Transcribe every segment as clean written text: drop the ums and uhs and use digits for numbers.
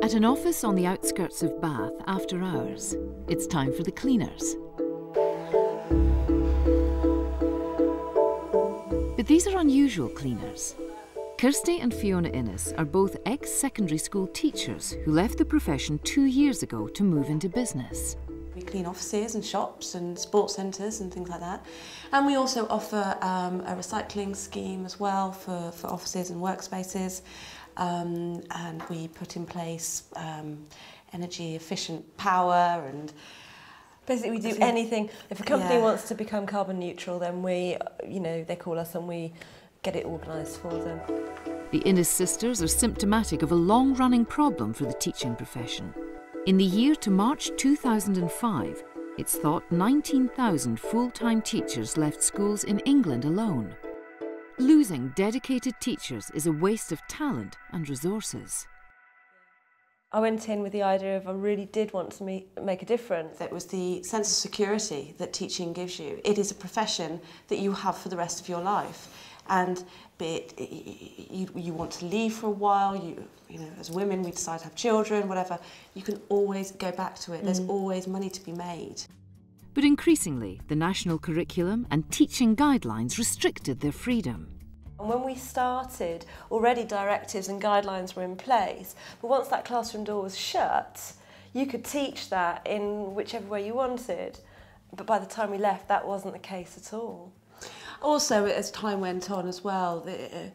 At an office on the outskirts of Bath after hours, it's time for the cleaners. But these are unusual cleaners. Kirsty and Fiona Innes are both ex-secondary school teachers who left the profession 2 years ago to move into business. We clean offices and shops and sports centres and things like that. And we also offer a recycling scheme as well for offices and workspaces. And we put in place energy efficient power and basically we do anything. If a company wants to become carbon neutral, then we, they call us and we get it organised for them. The Innes sisters are symptomatic of a long-running problem for the teaching profession. In the year to March 2005, it's thought 19,000 full-time teachers left schools in England alone. Losing dedicated teachers is a waste of talent and resources. I went in with the idea of I really did want to make a difference. It was the sense of security that teaching gives you. It is a profession that you have for the rest of your life. And be it you want to leave for a while, you know, as women we decide to have children, whatever, you can always go back to it. There's always money to be made. But increasingly, the national curriculum and teaching guidelines restricted their freedom. And when we started, already directives and guidelines were in place, but once that classroom door was shut, you could teach that in whichever way you wanted. But by the time we left, that wasn't the case at all. Also, as time went on as well, the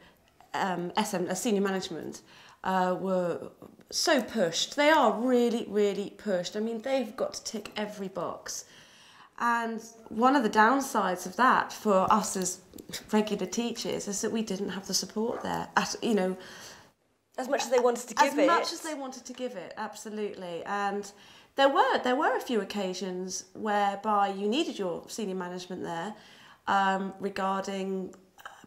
senior management were so pushed. They are really, really pushed. I mean, they've got to tick every box. And one of the downsides of that for us as regular teachers is that we didn't have the support there. As much as they wanted to give it. As much as they wanted to give it, absolutely. And there were a few occasions whereby you needed your senior management there regarding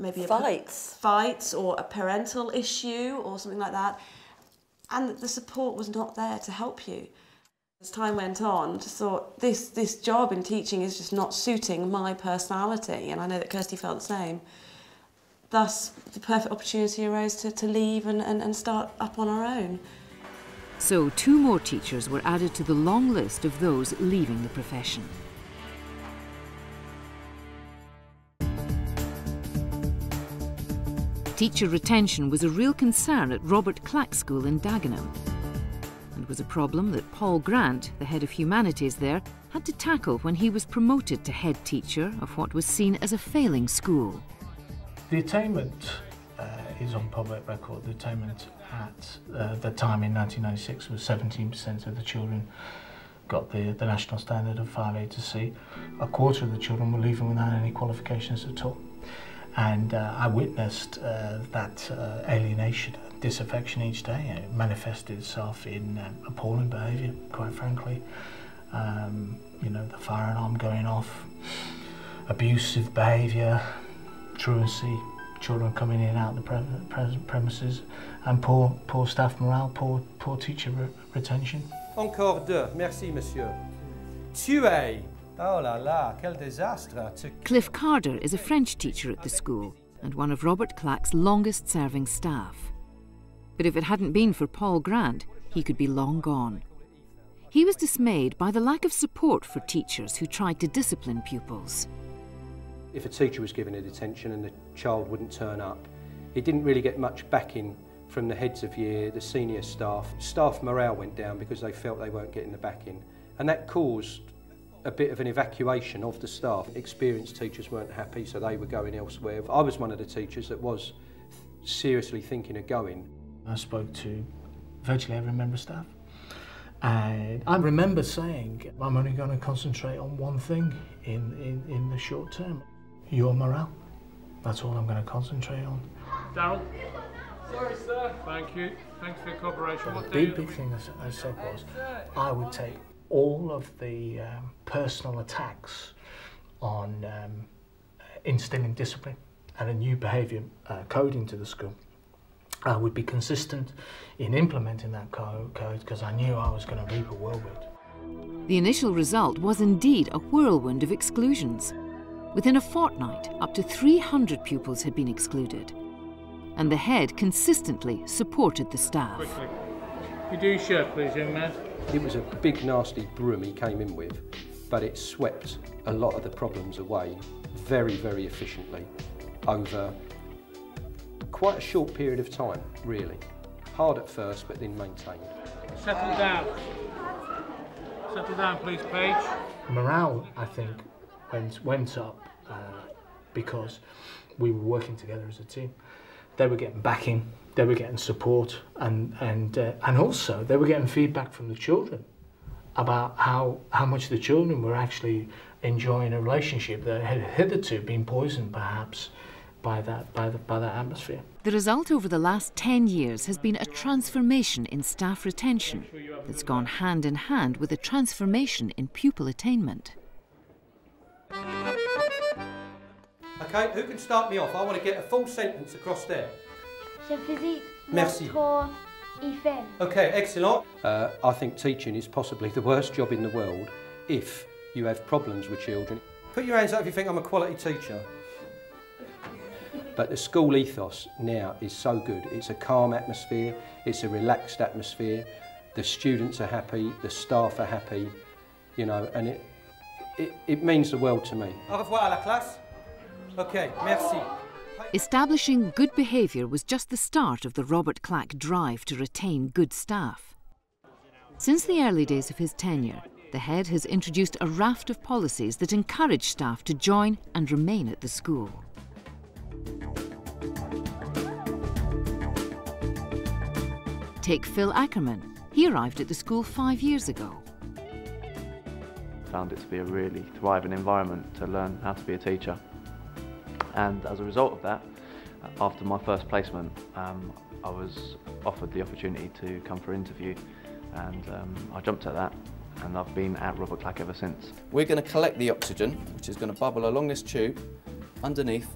maybe fights or a parental issue or something like that. And the support was not there to help you. As time went on, just thought this job in teaching is just not suiting my personality, and I know that Kirsty felt the same. Thus, the perfect opportunity arose to leave and start up on our own. So 2 more teachers were added to the long list of those leaving the profession. Teacher retention was a real concern at Robert Clack School in Dagenham, and was a problem that Paul Grant, the head of humanities there, had to tackle when he was promoted to head teacher of what was seen as a failing school. The attainment is on public record. The attainment at the time in 1996 was 17% of the children got the national standard of 5A to C. A quarter of the children were leaving without any qualifications at all. And I witnessed that alienation, disaffection each day. It manifested itself in appalling behaviour, quite frankly. The fire alarm going off, abusive behaviour, truancy, children coming in and out of the premises, and poor staff morale, poor teacher retention. Encore deux, merci monsieur. Tuer. Oh la la, quel désastre! Cliff Carder is a French teacher at the school and one of Robert Clack's longest-serving staff. But if it hadn't been for Paul Grant, he could be long gone. He was dismayed by the lack of support for teachers who tried to discipline pupils. If a teacher was given a detention and the child wouldn't turn up, he didn't really get much backing from the heads of year, the senior staff. Staff morale went down because they felt they weren't getting the backing, and that caused a bit of an evacuation of the staff. Experienced teachers weren't happy, so they were going elsewhere. I was one of the teachers that was seriously thinking of going. I spoke to virtually every member of staff, and I remember saying, I'm only going to concentrate on one thing in the short term, your morale. That's all I'm going to concentrate on. Darryl. Sorry, sir. Thank you. Thanks for your cooperation. The big thing I said was, I would take all of the personal attacks on instilling discipline and a new behaviour code into the school. I would be consistent in implementing that code because I knew I was going to reap a whirlwind. The initial result was indeed a whirlwind of exclusions. Within a fortnight, up to 300 pupils had been excluded, and the head consistently supported the staff. Quickly. You do your shirt, please, young man. It was a big, nasty broom he came in with, but it swept a lot of the problems away very, very efficiently over quite a short period of time, really. Hard at first, but then maintained. Settle down. Settle down, please, Paige. Morale, I think, went up because we were working together as a team. They were getting backing, they were getting support, and also they were getting feedback from the children about how much the children were actually enjoying a relationship that had hitherto been poisoned, perhaps, by that atmosphere. The result over the last 10 years has been a transformation in staff retention that's gone hand in hand with a transformation in pupil attainment. Okay, who can start me off? I want to get a full sentence across there. Je faisais Merci. trop hyper. Okay, excellent. I think teaching is possibly the worst job in the world if you have problems with children. Put your hands up if you think I'm a quality teacher. But the school ethos now is so good. It's a calm atmosphere, it's a relaxed atmosphere, the students are happy, the staff are happy, you know, and it means the world to me. Au revoir à la classe. Okay, merci. Establishing good behaviour was just the start of the Robert Clack drive to retain good staff. Since the early days of his tenure, the head has introduced a raft of policies that encourage staff to join and remain at the school. Take Phil Ackerman. He arrived at the school 5 years ago. Found it to be a really thriving environment to learn how to be a teacher. And as a result of that, after my first placement, I was offered the opportunity to come for an interview, and I jumped at that, and I've been at Robert Clack ever since. We're going to collect the oxygen, which is going to bubble along this tube, underneath,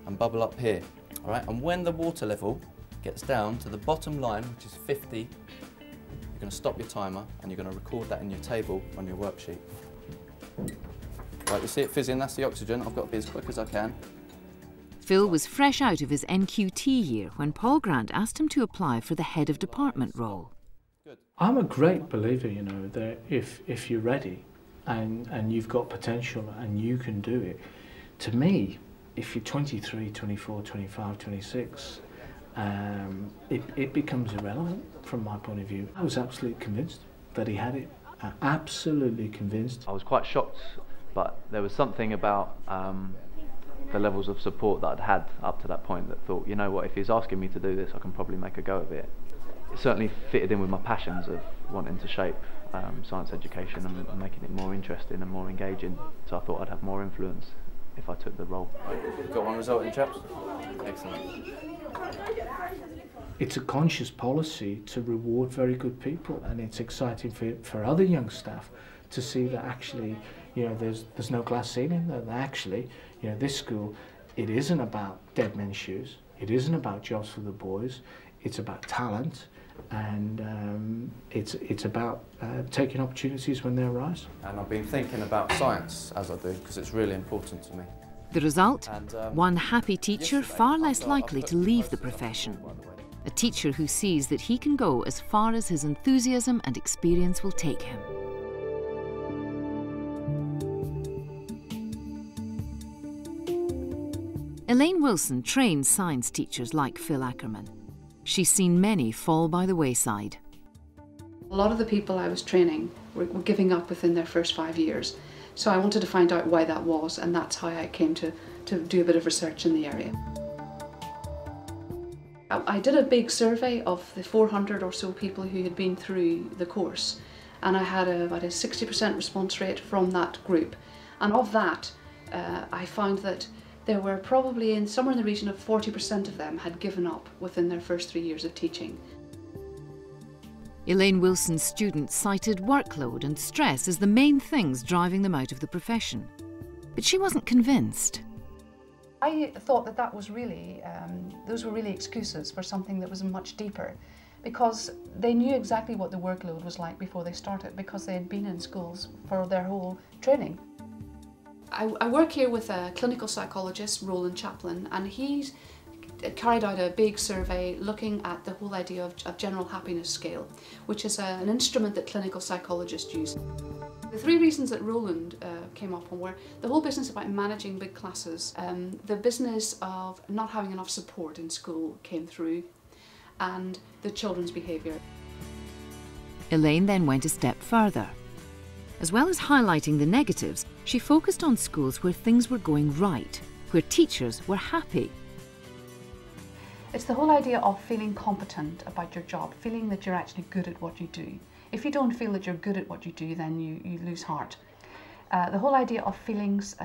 and bubble up here. All right? And when the water level gets down to the bottom line, which is 50, you're going to stop your timer, and you're going to record that in your table on your worksheet. Right, you see it fizzing, that's the oxygen. I've got to be as quick as I can. Phil was fresh out of his NQT year when Paul Grant asked him to apply for the head of department role. I'm a great believer, you know, that if you're ready and you've got potential and you can do it, to me, if you're 23, 24, 25, 26, it becomes irrelevant from my point of view. I was absolutely convinced that he had it, absolutely convinced. I was quite shocked, but there was something about the levels of support that I'd had up to that point that thought, you know what, if he's asking me to do this, I can probably make a go of it. It certainly fitted in with my passions of wanting to shape science education and making it more interesting and more engaging, so I thought I'd have more influence if I took the role. Got one result in, chaps? Excellent. It's a conscious policy to reward very good people, and it's exciting for other young staff to see that actually, you know, there's no glass ceiling, that actually, you know, this school, it isn't about dead men's shoes, it isn't about jobs for the boys, it's about talent, and it's about taking opportunities when they arise. And I've been thinking about science as I do, because it's really important to me. The result? And, one happy teacher far less likely to leave the profession. A teacher who sees that he can go as far as his enthusiasm and experience will take him. Elaine Wilson trains science teachers like Phil Ackerman. She's seen many fall by the wayside. A lot of the people I was training were giving up within their first 5 years. So I wanted to find out why that was, and that's how I came to do a bit of research in the area. I did a big survey of the 400 or so people who had been through the course, and I had about a 60% response rate from that group. And of that, I found that there were probably somewhere in the region of 40% of them had given up within their first 3 years of teaching. Elaine Wilson's students cited workload and stress as the main things driving them out of the profession. But she wasn't convinced. I thought that that was really, those were really excuses for something that was much deeper, because they knew exactly what the workload was like before they started, because they had been in schools for their whole training. I work here with a clinical psychologist, Roland Chaplin, and he's carried out a big survey looking at the whole idea of general happiness scale, which is an instrument that clinical psychologists use. The three reasons that Roland came up on were the whole business about managing big classes, the business of not having enough support in school came through, and the children's behaviour. Elaine then went a step further. As well as highlighting the negatives, she focused on schools where things were going right, where teachers were happy. It's the whole idea of feeling competent about your job, feeling that you're actually good at what you do. If you don't feel that you're good at what you do, then you lose heart. The whole idea of feelings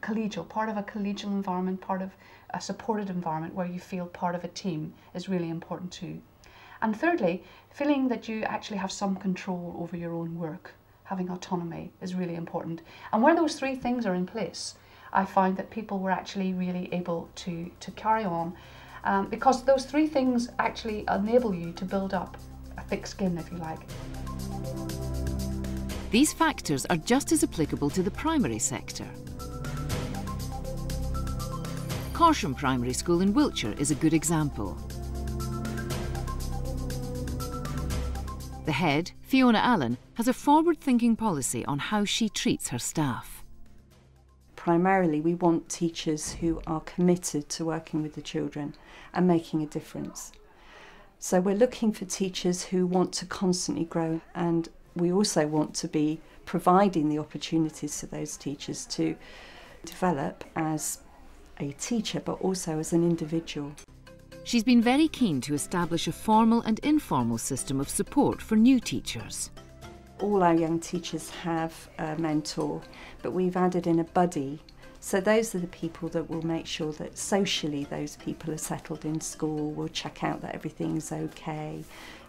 collegial, part of a collegial environment, part of a supported environment where you feel part of a team is really important too. And thirdly, feeling that you actually have some control over your own work, having autonomy is really important. And where those three things are in place, I found that people were actually really able to carry on because those three things actually enable you to build up a thick skin, if you like. These factors are just as applicable to the primary sector. Corsham Primary School in Wiltshire is a good example. The head, Fiona Allen, has a forward-thinking policy on how she treats her staff. Primarily, we want teachers who are committed to working with the children and making a difference. So we're looking for teachers who want to constantly grow, and we also want to be providing the opportunities for those teachers to develop as a teacher, but also as an individual. She's been very keen to establish a formal and informal system of support for new teachers. All our young teachers have a mentor, but we've added in a buddy. So those are the people that will make sure that socially those people are settled in school, will check out that everything's okay,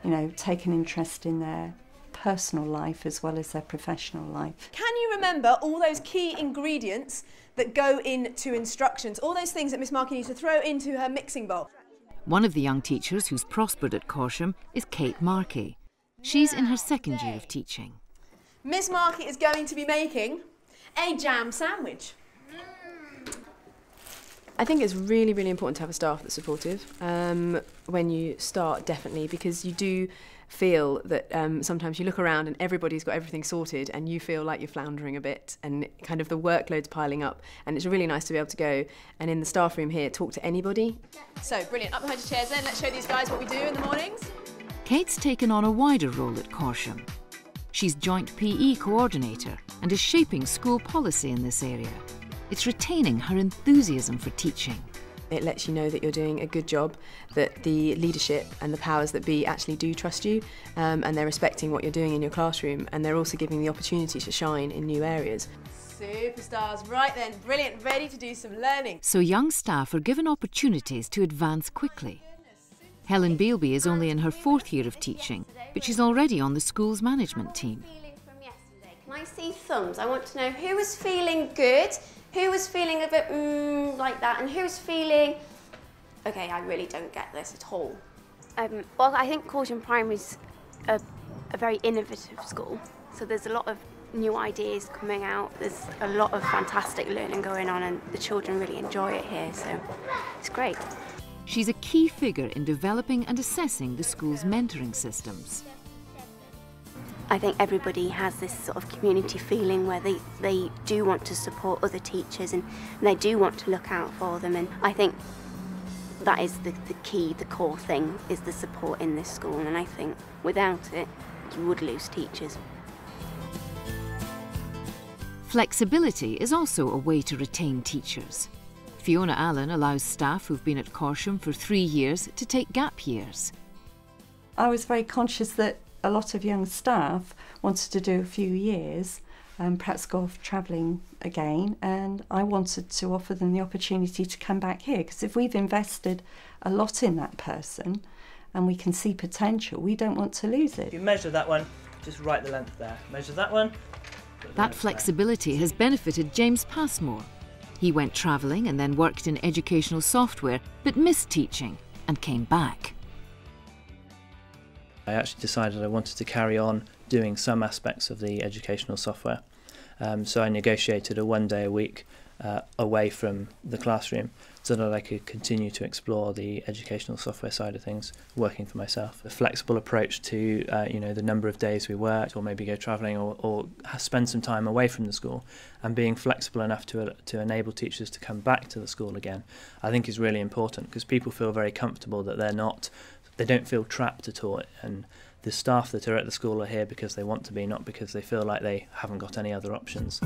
you know, take an interest in their personal life as well as their professional life. Can you remember all those key ingredients that go into instructions, all those things that Miss Markey needs to throw into her mixing bowl? One of the young teachers who's prospered at Corsham is Kate Markey. She's in her second year of teaching. Miss Markey is going to be making a jam sandwich. I think it's really, really important to have a staff that's supportive when you start, definitely, because you do feel that sometimes you look around and everybody's got everything sorted and you feel like you're floundering a bit and kind of the workload's piling up, and it's really nice to be able to go and in the staff room here talk to anybody. So, brilliant. Up behind your chairs then, let's show these guys what we do in the mornings. Kate's taken on a wider role at Corsham. She's joint PE coordinator and is shaping school policy in this area. It's retaining her enthusiasm for teaching. It lets you know that you're doing a good job, that the leadership and the powers that be actually do trust you, and they're respecting what you're doing in your classroom, and they're also giving the opportunity to shine in new areas. Superstars. Right then, brilliant, ready to do some learning. So young staff are given opportunities to advance quickly. Helen Bealby is only in her fourth year of teaching, but she's already on the school's management team. Can I see thumbs? I want to know who was feeling good, who was feeling a bit like that, and who was feeling, okay, I really don't get this at all. Well, I think Corsham Primary is a very innovative school, so there's a lot of new ideas coming out. There's a lot of fantastic learning going on, and the children really enjoy it here, so it's great. She's a key figure in developing and assessing the school's mentoring systems. I think everybody has this sort of community feeling where they do want to support other teachers and they do want to look out for them, and I think that is the key, the core thing, is the support in this school, and I think without it, you would lose teachers. Flexibility is also a way to retain teachers. Fiona Allen allows staff who've been at Corsham for 3 years to take gap years. I was very conscious that a lot of young staff wanted to do a few years, perhaps go off travelling again, and I wanted to offer them the opportunity to come back here, because if we've invested a lot in that person and we can see potential, we don't want to lose it. If you measure that one, just right the length there. Measure that one. That flexibility has benefited James Passmore. He went travelling and then worked in educational software, but missed teaching and came back. I actually decided I wanted to carry on doing some aspects of the educational software. So I negotiated a 1 day a week away from the classroom so that I could continue to explore the educational software side of things, working for myself. A flexible approach to the number of days we worked, or maybe go travelling, or spend some time away from the school, and being flexible enough to enable teachers to come back to the school again, I think is really important, because people feel very comfortable that they don't feel trapped at all, and the staff that are at the school are here because they want to be, not because they feel like they haven't got any other options.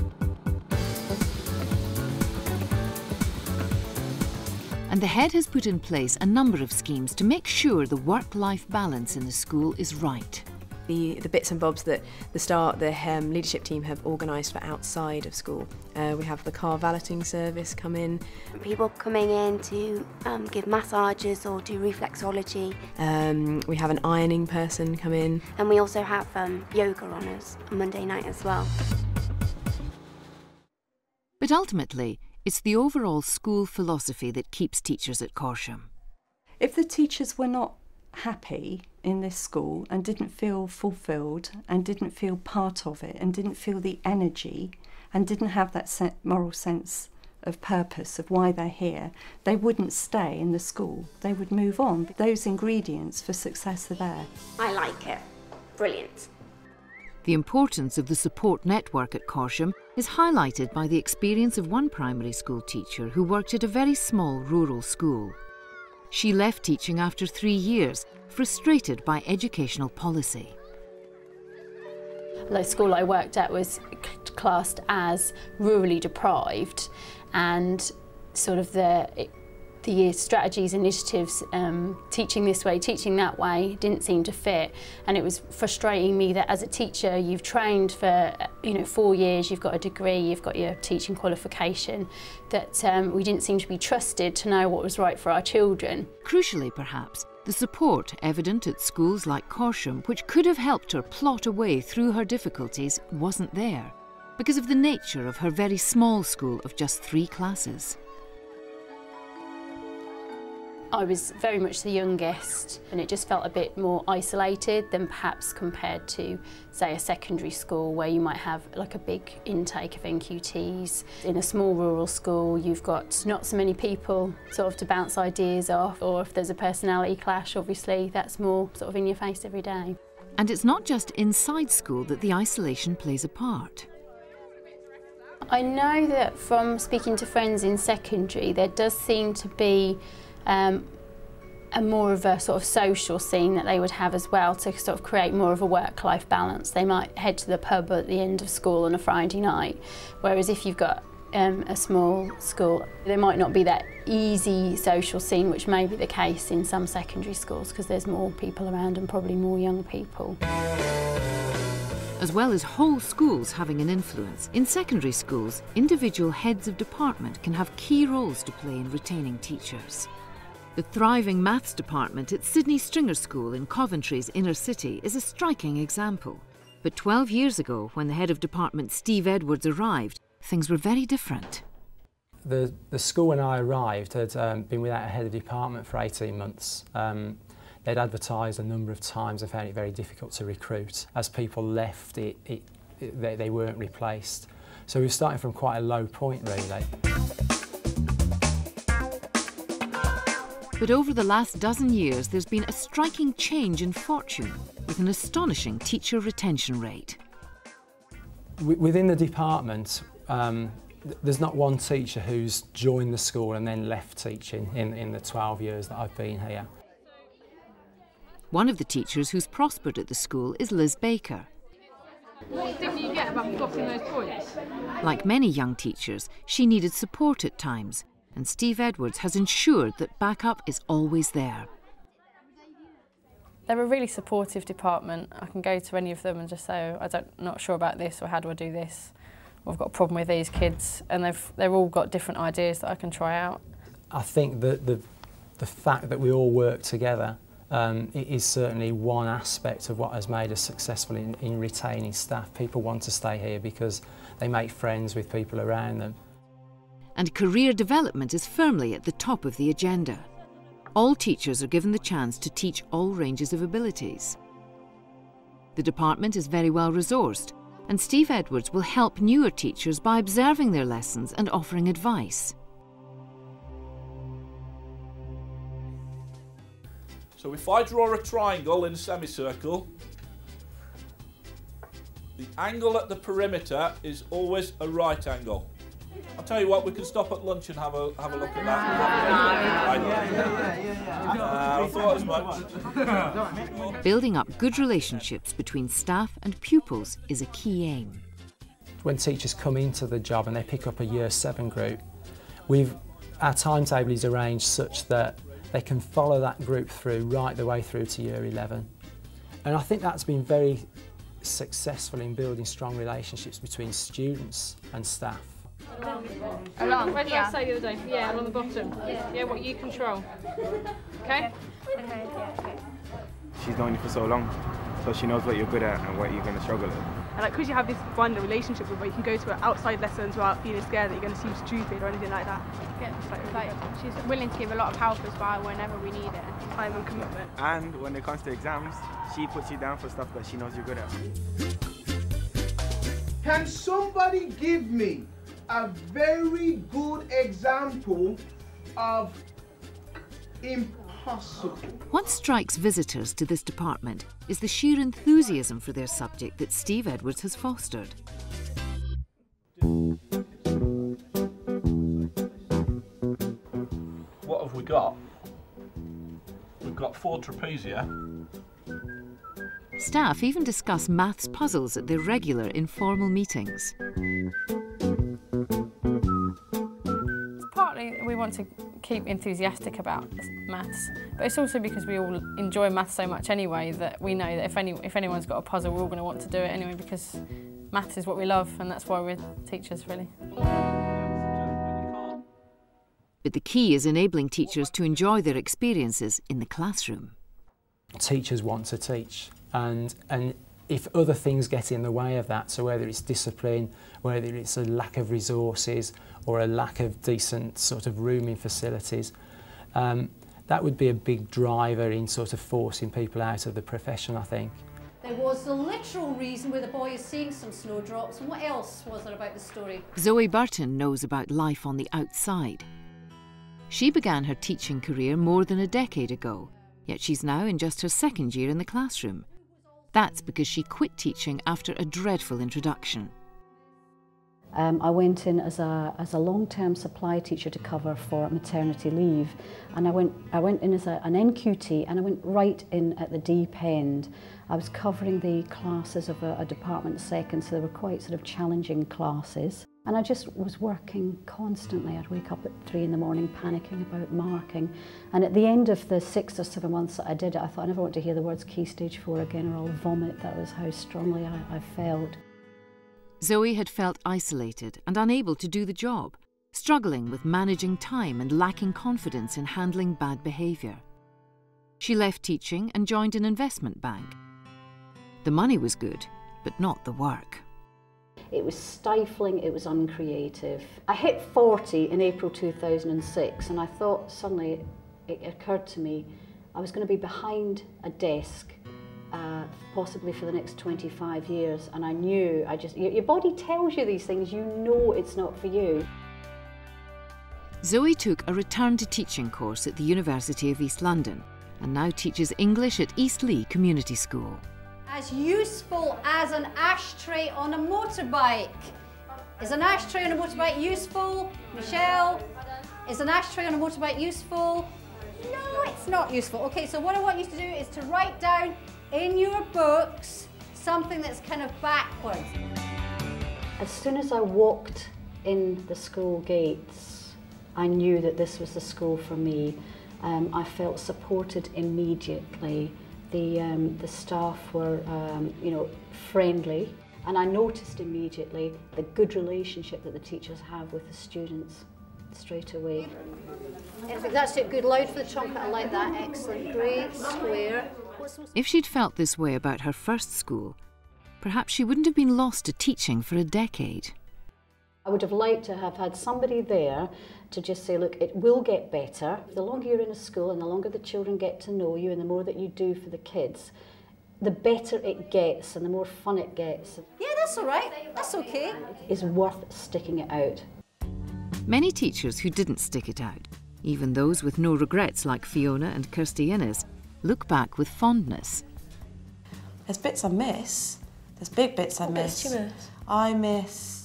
And the head has put in place a number of schemes to make sure the work-life balance in the school is right. The bits and bobs that the leadership team have organised for outside of school. We have the car valeting service come in. People coming in to give massages or do reflexology. We have an ironing person come in. And we also have yoga on us on Monday night as well. But ultimately, it's the overall school philosophy that keeps teachers at Corsham. If the teachers were not happy in this school and didn't feel fulfilled and didn't feel part of it and didn't feel the energy and didn't have that moral sense of purpose of why they're here, they wouldn't stay in the school. They would move on. Those ingredients for success are there. I like it. Brilliant. The importance of the support network at Corsham is highlighted by the experience of one primary school teacher who worked at a very small rural school. She left teaching after 3 years, frustrated by educational policy. The school I worked at was classed as rurally deprived, and sort of the strategies, initiatives, teaching this way, teaching that way, didn't seem to fit. And it was frustrating me that as a teacher, you've trained for 4 years, you've got a degree, you've got your teaching qualification, that we didn't seem to be trusted to know what was right for our children. Crucially, perhaps, the support evident at schools like Corsham, which could have helped her plot a way through her difficulties, wasn't there, because of the nature of her very small school of just 3 classes. I was very much the youngest, and it just felt a bit more isolated than perhaps compared to, say, a secondary school where you might have like a big intake of NQTs. In a small rural school, you've got not so many people sort of to bounce ideas off, or if there's a personality clash, obviously, that's more sort of in your face every day. And it's not just inside school that the isolation plays a part. I know that from speaking to friends in secondary, there does seem to be a more of a sort of social scene that they would have as well, to sort of create more of a work-life balance. They might head to the pub at the end of school on a Friday night, whereas if you've got a small school, there might not be that easy social scene, which may be the case in some secondary schools because there's more people around and probably more young people. As well as whole schools having an influence, in secondary schools, individual heads of department can have key roles to play in retaining teachers. The thriving maths department at Sydney Stringer School in Coventry's inner city is a striking example. But 12 years ago, when the head of department Steve Edwards arrived, things were very different. The school when I arrived had been without a head of department for 18 months. They'd advertised a number of times and found it very difficult to recruit. As people left, they weren't replaced. So we were starting from quite a low point, really. But over the last dozen years, there's been a striking change in fortune, with an astonishing teacher retention rate. Within the department, there's not one teacher who's joined the school and then left teaching in the 12 years that I've been here. One of the teachers who's prospered at the school is Liz Baker. What did you get about plotting those points? Like many young teachers, she needed support at times, and Steve Edwards has ensured that backup is always there. They're a really supportive department. I can go to any of them and just say, not sure about this, or how do I do this? Or I've got a problem with these kids, and they've all got different ideas that I can try out. I think that the fact that we all work together it is certainly one aspect of what has made us successful in retaining staff. People want to stay here because they make friends with people around them. And career development is firmly at the top of the agenda. All teachers are given the chance to teach all ranges of abilities. The department is very well resourced, And Steve Edwards will help newer teachers by observing their lessons and offering advice. So if I draw a triangle in a semicircle, the angle at the perimeter is always a right angle. I'll tell you what, we can stop at lunch and have a look at that. I thought as much. Building up good relationships between staff and pupils is a key aim. When teachers come into the job and they pick up a Year 7 group, our timetable is arranged such that they can follow that group through right the way through to Year 11. And I think that's been very successful in building strong relationships between students and staff. Along. Where did I say the other day? Yeah, along the bottom. Yeah, what you control. Okay? Okay. She's known you for so long, so she knows what you're good at and what you're going to struggle with. And like, because you have this bond and relationship with her, you can go to her outside lessons without feeling scared that you're going to seem stupid or anything like that. Yeah, like she's willing to give a lot of help as well whenever we need it. Time and commitment. And when it comes to exams, she puts you down for stuff that she knows you're good at. Can somebody give me a very good example of impossible? What strikes visitors to this department is the sheer enthusiasm for their subject that Steve Edwards has fostered. What have we got? We've got 4 trapezia. Staff even discuss maths puzzles at their regular informal meetings. Partly we want to keep enthusiastic about maths, but it's also because we all enjoy maths so much anyway that we know that if anyone's got a puzzle, we're all going to want to do it anyway because maths is what we love and that's why we're teachers, really. But the key is enabling teachers to enjoy their experiences in the classroom. Teachers want to teach, and if other things get in the way of that, so whether it's discipline, whether it's a lack of resources or a lack of decent sort of rooming facilities, that would be a big driver in sort of forcing people out of the profession, I think. There was the literal reason where the boy is seeing some snowdrops, and what else was there about the story? Zoe Burton knows about life on the outside. She began her teaching career more than a decade ago, yet she's now in just her 2nd year in the classroom. That's because she quit teaching after a dreadful introduction. I went in as a long-term supply teacher to cover for maternity leave, and I went in as an NQT, and I went right in at the deep end. I was covering the classes of a department 2nd, so they were quite sort of challenging classes. And I just was working constantly. I'd wake up at 3 in the morning panicking about marking. And at the end of the 6 or 7 months that I did it, I thought I never want to hear the words Key Stage 4 again or I'll vomit. That was how strongly I felt. Zoe had felt isolated and unable to do the job, struggling with managing time and lacking confidence in handling bad behaviour. She left teaching and joined an investment bank. The money was good, but not the work. It was stifling, it was uncreative. I hit 40 in April 2006, and I thought suddenly it occurred to me I was going to be behind a desk possibly for the next 25 years, and I knew, your body tells you these things, you know it's not for you. Zoe took a return to teaching course at the University of East London and now teaches English at Eastleigh Community School. As useful as an ashtray on a motorbike. Is an ashtray on a motorbike useful? Michelle, is an ashtray on a motorbike useful? No, it's not useful. Okay, so what I want you to do is to write down in your books something that's kind of backwards. As soon as I walked in the school gates, I knew that this was the school for me. I felt supported immediately. The staff were, friendly, and I noticed immediately the good relationship that the teachers have with the students straight away. That's it, good, loud for the trumpet, I like that, excellent, great, square. If she'd felt this way about her first school, perhaps she wouldn't have been lost to teaching for a decade. I would have liked to have had somebody there to just say, look, it will get better. The longer you're in a school and the longer the children get to know you and the more that you do for the kids, the better it gets and the more fun it gets. Yeah, that's all right. That's okay. It's worth sticking it out. Many teachers who didn't stick it out, even those with no regrets like Fiona and Kirsty Innes, look back with fondness. There's bits I miss. There's big bits I miss. What bits do you miss? I miss...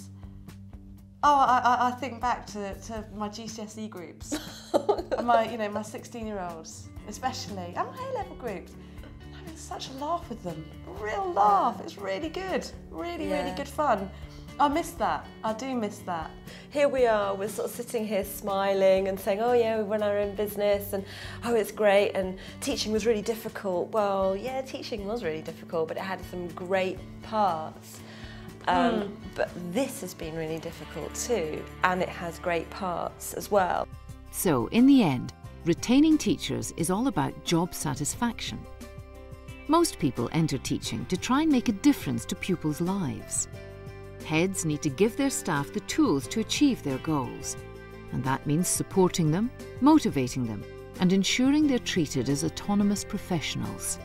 Oh, I think back to my GCSE groups. And my 16-year-olds, especially, and my A-level groups. I'm having such a laugh with them. A real laugh. It's really good. Really good fun. I miss that. I do miss that. Here we are, we're sort of sitting here smiling and saying, oh yeah, we run our own business and oh, it's great, and teaching was really difficult. Well, yeah, teaching was really difficult, but it had some great parts. But this has been really difficult too, and it has great parts as well. So, in the end, retaining teachers is all about job satisfaction. Most people enter teaching to try and make a difference to pupils' lives. Heads need to give their staff the tools to achieve their goals, and that means supporting them, motivating them, and ensuring they're treated as autonomous professionals.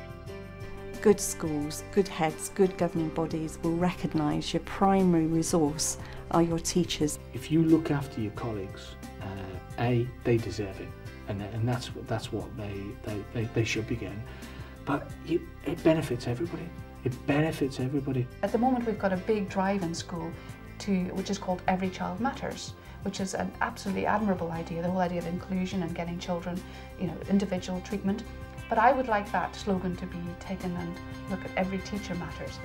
Good schools, good heads, good governing bodies will recognise your primary resource are your teachers. If you look after your colleagues, they deserve it, and that's what they should be getting. But it benefits everybody. It benefits everybody. At the moment we've got a big drive in school which is called Every Child Matters, which is an absolutely admirable idea, the whole idea of inclusion and getting children, individual treatment. But I would like that slogan to be taken and look at every teacher matters.